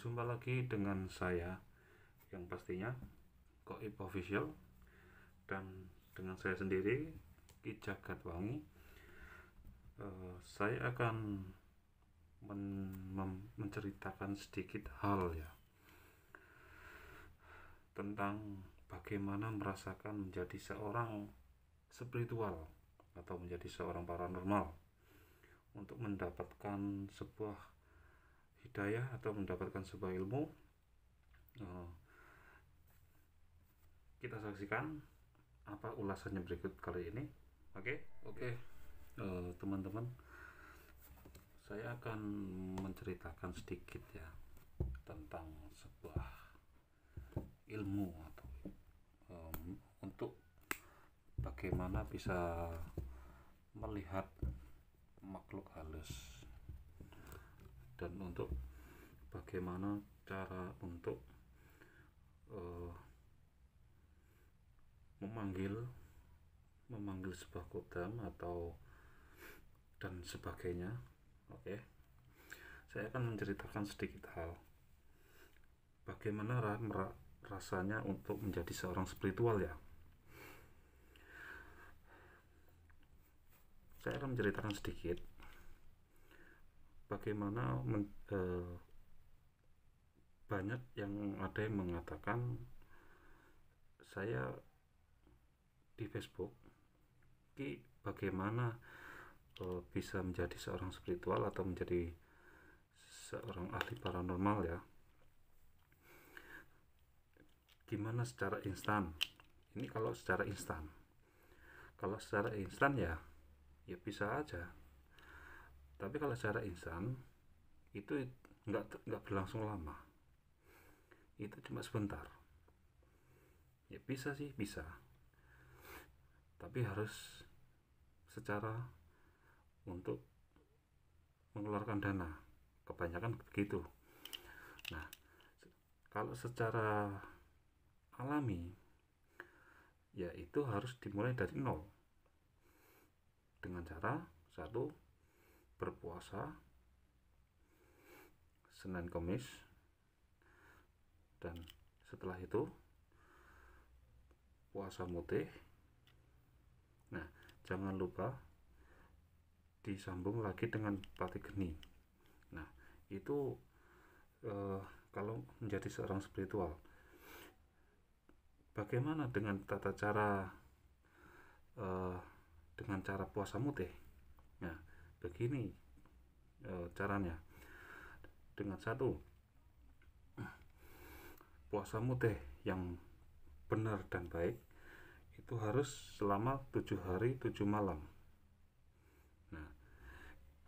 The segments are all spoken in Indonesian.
Berjumpa lagi dengan saya yang pastinya Goib Official, dan dengan saya sendiri Ki Jagatwangi. Saya akan menceritakan sedikit hal ya tentang bagaimana merasakan menjadi seorang spiritual atau menjadi seorang paranormal untuk mendapatkan sebuah hidayah atau mendapatkan sebuah ilmu. Kita saksikan apa ulasannya berikut kali ini. Oke. Teman-teman, saya akan menceritakan sedikit ya tentang sebuah ilmu atau untuk bagaimana bisa melihat makhluk halus, dan untuk bagaimana cara untuk memanggil sebuah kodam atau dan sebagainya. Oke. Saya akan menceritakan sedikit hal bagaimana rasanya untuk menjadi seorang spiritual ya. Saya akan menceritakan sedikit bagaimana banyak yang ada yang mengatakan saya di Facebook, Ki, bagaimana bisa menjadi seorang spiritual atau menjadi seorang ahli paranormal ya, gimana secara instan. Ini kalau secara instan ya bisa aja, tapi kalau secara instan itu nggak berlangsung lama, itu cuma sebentar ya. Bisa sih, bisa, tapi harus secara untuk mengeluarkan dana, kebanyakan begitu. Nah, kalau secara alami ya itu harus dimulai dari nol dengan cara satu, berpuasa Senin Kamis, dan setelah itu puasa mutih. Nah, jangan lupa disambung lagi dengan pati geni. Nah, itu kalau menjadi seorang spiritual. Bagaimana dengan tata cara dengan cara puasa mutih? Nah, begini caranya. Dengan satu, puasa mutih yang benar dan baik itu harus selama 7 hari 7 malam. Nah,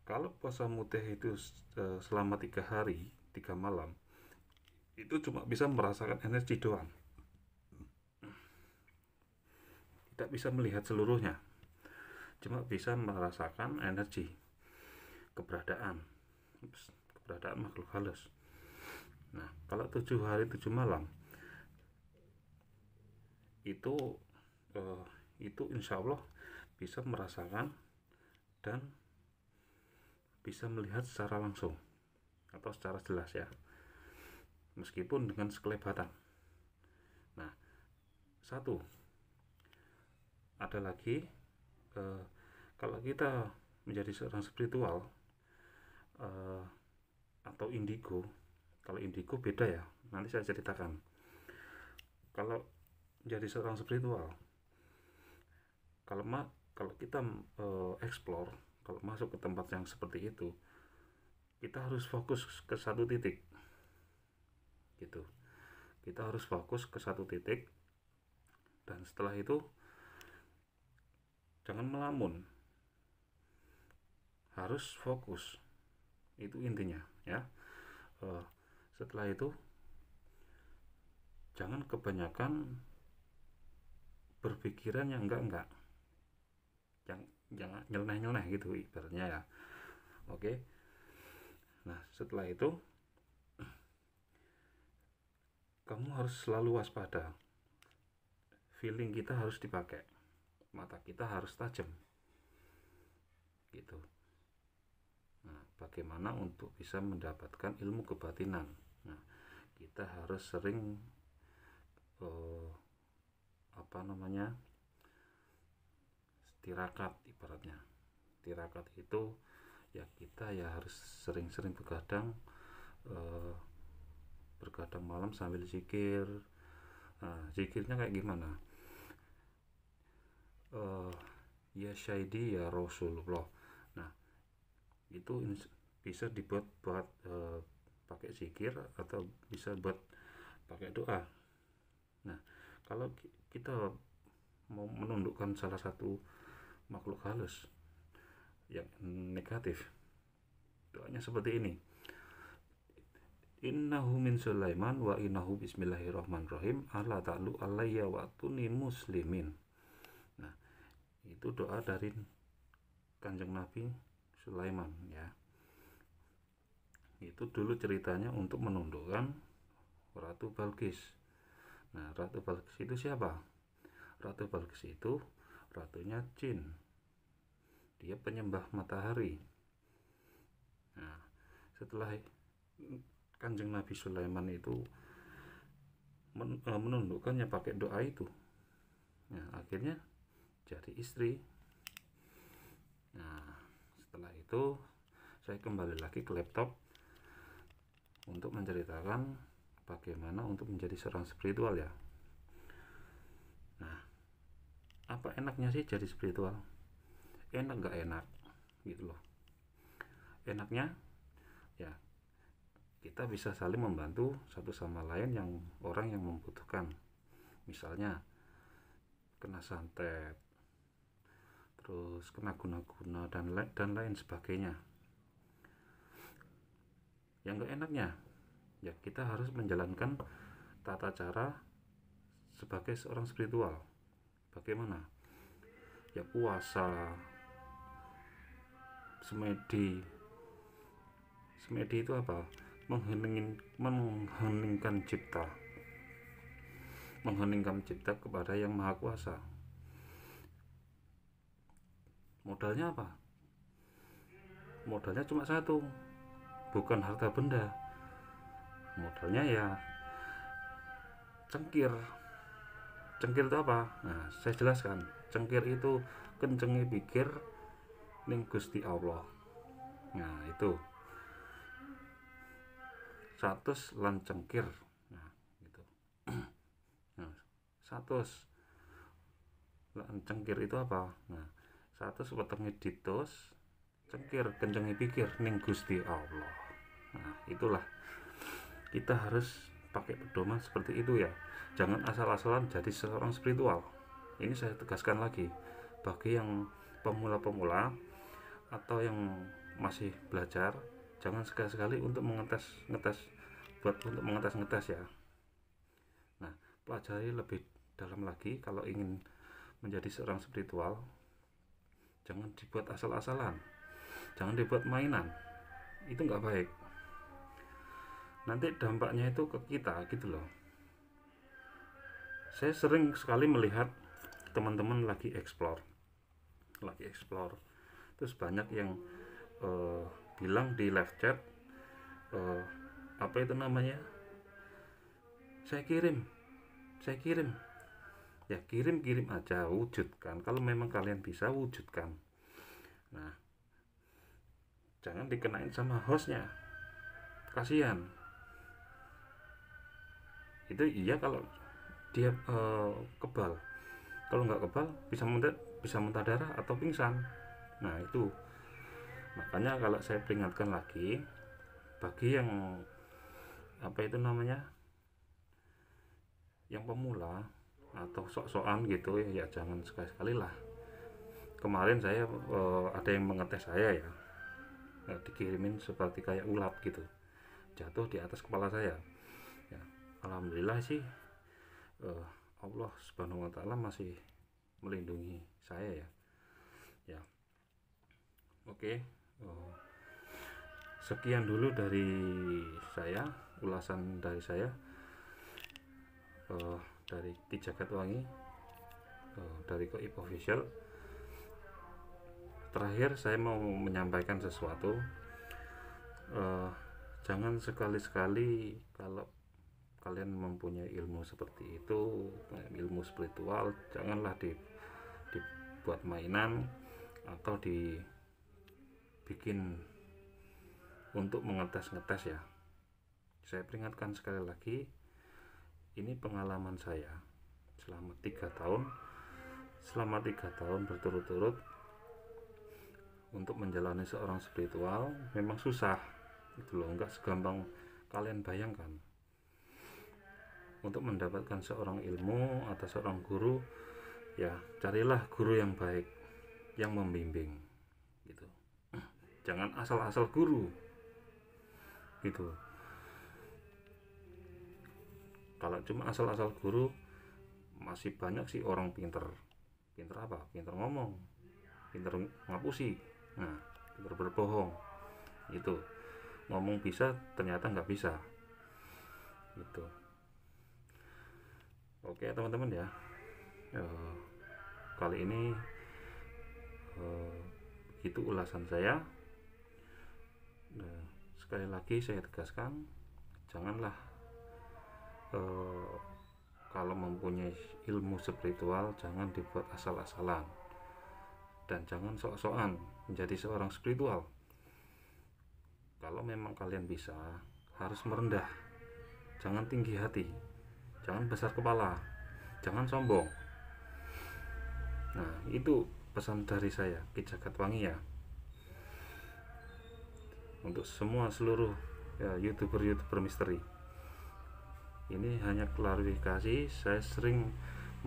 kalau puasa mutih itu selama 3 hari 3 malam, itu cuma bisa merasakan energi doang, tidak bisa melihat seluruhnya, cuma bisa merasakan energi, keberadaan makhluk halus. Nah, kalau 7 hari 7 malam itu insya Allah bisa merasakan dan bisa melihat secara langsung atau secara jelas ya, meskipun dengan sekelebatan. Nah, satu ada lagi, kalau kita menjadi seorang spiritual atau indigo. Kalau indigo beda ya, nanti saya ceritakan. Kalau menjadi seorang spiritual, kalau kita explore, kalau masuk ke tempat yang seperti itu, kita harus fokus ke satu titik gitu. Kita harus fokus ke satu titik, dan setelah itu jangan melamun, harus fokus, itu intinya ya. Setelah itu jangan kebanyakan berpikiran yang enggak, jangan nyeleneh gitu ibaratnya ya. Oke. Nah, setelah itu kamu harus selalu waspada, feeling kita harus dipakai, mata kita harus tajam gitu. Nah, bagaimana untuk bisa mendapatkan ilmu kebatinan Nah, kita harus sering tirakat. Ibaratnya tirakat itu ya kita ya harus sering-sering bergadang malam sambil zikir. Nah, zikirnya kayak gimana? Ya Syaidi ya Rasulullah. Nah, itu bisa dibuat buat pakai zikir atau bisa buat pakai doa. Nah, kalau kita mau menundukkan salah satu makhluk halus yang negatif, doanya seperti ini: innahu min Sulaiman wa innahu bismillahirrahmanirrahim ala ta'lu alayya wa tuni muslimin. Nah, itu doa dari Kanjeng Nabi Sulaiman ya. Itu dulu ceritanya untuk menundukkan Ratu Balkis. Nah, Ratu Balkis itu siapa? Ratu Balkis itu ratunya jin. Dia penyembah matahari. Nah, setelah Kanjeng Nabi Sulaiman itu menundukkannya pakai doa itu, nah akhirnya jadi istri. Nah, setelah itu saya kembali lagi ke laptop untuk menceritakan bagaimana untuk menjadi seorang spiritual ya. Nah, apa enaknya sih jadi spiritual? Enak gak enak gitu loh. Enaknya ya kita bisa saling membantu satu sama lain, yang orang yang membutuhkan. Misalnya kena santet, terus kena guna-guna dan lain sebagainya. Yang gak enaknya ya kita harus menjalankan tata cara sebagai seorang spiritual. Bagaimana? Ya puasa, semedi itu apa? Mengheningkan cipta kepada yang maha kuasa. Modalnya apa? Modalnya cuma satu, bukan harta benda. Modalnya ya cengkir itu apa? Nah, saya jelaskan. Cengkir itu kencengi pikir ning Gusti Allah. Nah, itu 100 lan cengkir. Nah, gitu. Nah, 100 lan cengkir itu apa? Nah, 100 wetenge ditos, cengkir kencengi pikir ning Gusti Allah. Nah, itulah kita harus pakai pedoman seperti itu ya. Jangan asal-asalan jadi seorang spiritual. Ini saya tegaskan lagi bagi yang pemula-pemula atau yang masih belajar, jangan sekali-sekali untuk mengetes ya. Nah, pelajari lebih dalam lagi kalau ingin menjadi seorang spiritual. Jangan dibuat asal-asalan, jangan dibuat mainan, itu nggak baik. Nanti dampaknya itu ke kita gitu loh. Saya sering sekali melihat teman-teman lagi explore, terus banyak yang bilang di live chat, apa itu namanya, saya kirim ya. Kirim aja, wujudkan. Kalau memang kalian bisa, wujudkan. Nah, jangan dikenain sama hostnya, kasihan. Itu iya kalau dia kebal. Kalau nggak kebal bisa muntah darah atau pingsan. Nah, itu makanya kalau saya peringatkan lagi bagi yang apa itu namanya, yang pemula atau sok-sokan gitu ya, jangan sekali-sekali lah. Kemarin saya ada yang mengetes saya ya, dikirimin seperti kayak ulat gitu, jatuh di atas kepala saya ya. Alhamdulillah sih, Allah Subhanahu wa Ta'ala masih melindungi saya ya. Oke, sekian dulu dari saya, ulasan dari saya, dari Ki Jagat Wangi, dari Goib Official. Terakhir saya mau menyampaikan sesuatu, Jangan sekali-sekali kalau kalian mempunyai ilmu seperti itu, ilmu spiritual, janganlah dibuat mainan atau dibikin untuk mengetes-ngetes ya. Saya peringatkan sekali lagi, ini pengalaman saya selama 3 tahun berturut-turut untuk menjalani seorang spiritual. Memang susah itu loh, nggak segampang kalian bayangkan. Untuk mendapatkan seorang ilmu atau seorang guru, ya carilah guru yang baik, yang membimbing gitu. Jangan asal-asal guru gitu. Kalau cuma asal-asal guru, masih banyak sih orang pinter apa, pinter ngomong, pinter ngapusi, nah pinter berbohong gitu. Ngomong bisa, ternyata nggak bisa gitu. Oke teman-teman ya, kali ini itu ulasan saya. Sekali lagi saya tegaskan, janganlah kalau mempunyai ilmu spiritual jangan dibuat asal-asalan, dan jangan sok-sokan menjadi seorang spiritual. Kalau memang kalian bisa, harus merendah, jangan tinggi hati, jangan besar kepala, jangan sombong. Nah itu pesan dari saya, Ki Jagatwangi ya, untuk seluruh ya, youtuber misteri. Ini hanya klarifikasi. Saya sering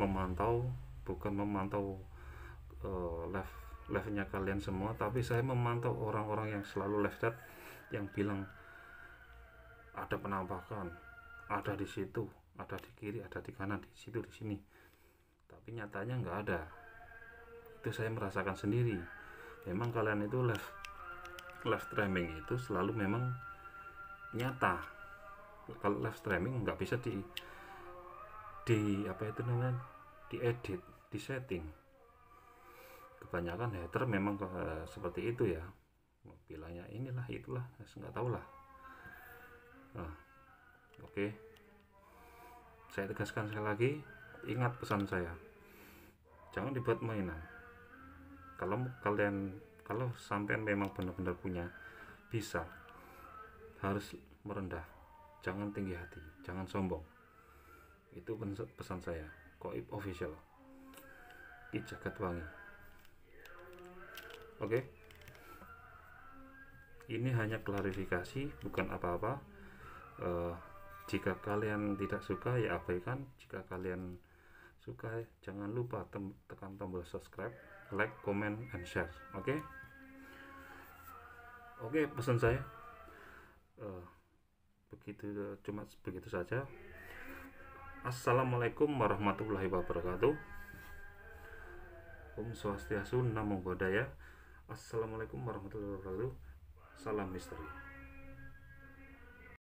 memantau, bukan memantau live-nya kalian semua, tapi saya memantau orang-orang yang selalu live chat, yang bilang ada penampakan, ada di situ, ada di kiri, ada di kanan, di situ, di sini, tapi nyatanya nggak ada. Itu saya merasakan sendiri. Memang kalian itu live streaming itu selalu memang nyata. Kalau live streaming nggak bisa di apa itu namanya, diedit, disetting. Kebanyakan hater memang seperti itu ya, bilangnya inilah itulah, nggak tahu lah. Nah, oke. Saya tegaskan sekali lagi, ingat pesan saya, jangan dibuat mainan. Kalau sampean memang benar-benar punya, bisa, harus merendah, jangan tinggi hati, jangan sombong. Itu pesan saya, Qoib Official, Ki Jagatwangi. Oke. Ini hanya klarifikasi, bukan apa-apa. Jika kalian tidak suka ya abaikan. Jika kalian suka, jangan lupa tekan tombol subscribe, like, comment, and share. Oke. Pesan saya cuma begitu saja. Assalamualaikum warahmatullahi wabarakatuh. Om Swastiastu, Namo Buddhaya. Assalamualaikum warahmatullahi wabarakatuh. Salam misteri.